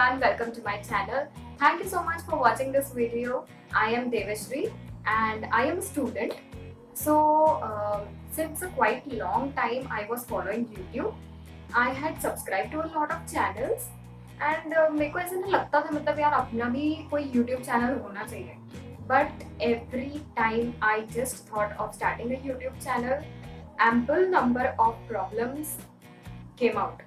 everyone, welcome to my channel. Thank you so much for watching this video. I am Devashri and I am a student. So since a quite long time I was following YouTube. I had subscribed to a lot of channels and मेरे को ऐसे ना लगता था मतलब यार अपना भी कोई YouTube channel होना चाहिए. But every time I just thought of starting a YouTube channel, ample number of problems came out.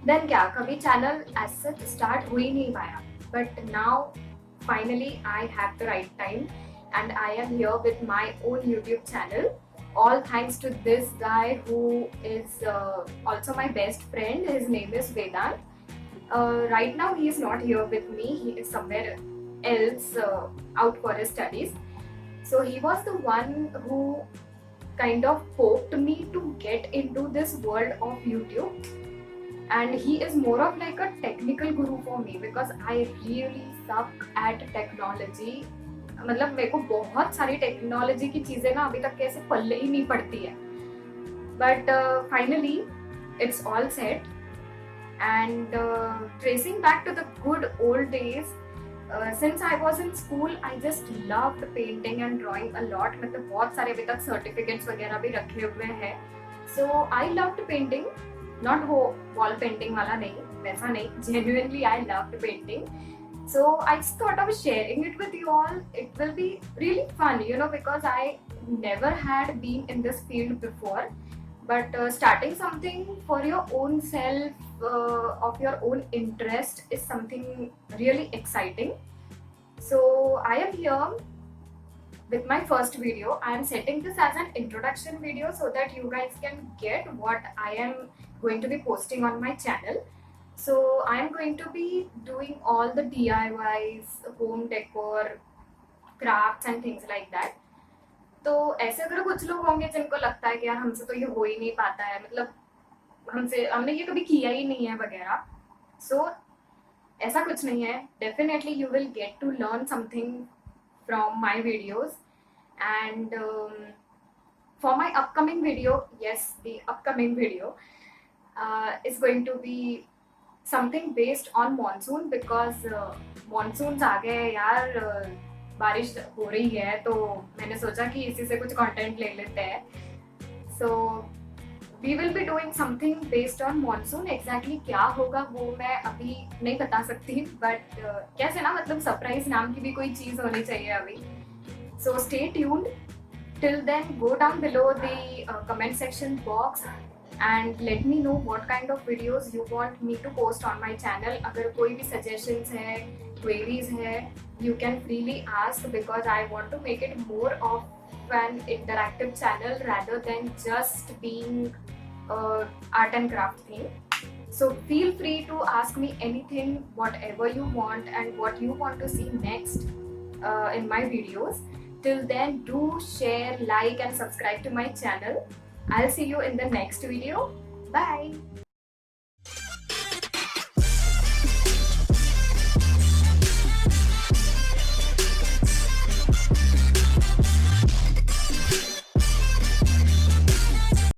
Then क्या कभी channel as such start हो ही नहीं पाया. But now finally I have the right time and I am here with my own YouTube channel. All thanks to this guy who is also my best friend. His name is Vedant. Right now he is not here with me. He is somewhere else out for his studies. So he was the one who kind of poked me to get into this world of YouTube. And he is more of like a technical guru for me because I really suck at technology. मतलब मेरे को बहुत सारी technology की चीज़ें ना अभी तक कैसे पल्ले ही नहीं पड़ती है. But finally it's all set and tracing back to the good old days. Since I was in school I just loved painting and drawing a lot. मतलब बहुत सारे अभी तक सर्टिफिकेट्स वगैरह भी रखे हुए हैं. सो आई लव्ड पेंटिंग. नॉट वो वॉल पेंटिंग वाला नहीं, वैसा नहीं. Genuinely I loved painting. So I just thought of sharing it with you all. It will be really fun, you know, because I never had been in this field before. But starting something for your own self, of your own interest, is something really exciting. So I am here with my first video. I am setting this as an introduction video so that you guys can get what I am going to be posting on my channel. So I am going to be doing all the DIYs, home decor, crafts and things like that. तो ऐसे अगर कुछ लोग होंगे जिनको लगता है कि यार हमसे तो ये हो ही नहीं पाता है, मतलब हमने ये कभी किया ही नहीं है वगैरह. So ऐसा कुछ नहीं है. Definitely you will get to learn something from my videos. And for my upcoming video, yes, the upcoming video is going to be something based on monsoon because monsoons आ गए यार. बारिश हो रही है तो मैंने सोचा कि इसी से कुछ कंटेंट ले लेते हैं. So we will be doing something based on monsoon. Exactly क्या होगा वो मैं अभी नहीं बता सकती, बट कैसे ना मतलब सरप्राइज नाम की भी कोई चीज़ होनी चाहिए अभी. So stay tuned. Till then go down below the comment section box and let me know what kind of videos you want me to post on my channel. अगर कोई भी suggestions है, queries है, you can freely ask because I want to make it more of an interactive channel rather than just being art and craft thing. So feel free to ask me anything, whatever you want and what you want to see next in my videos. Till then, do share, like and subscribe to my channel. I'll see you in the next video. Bye.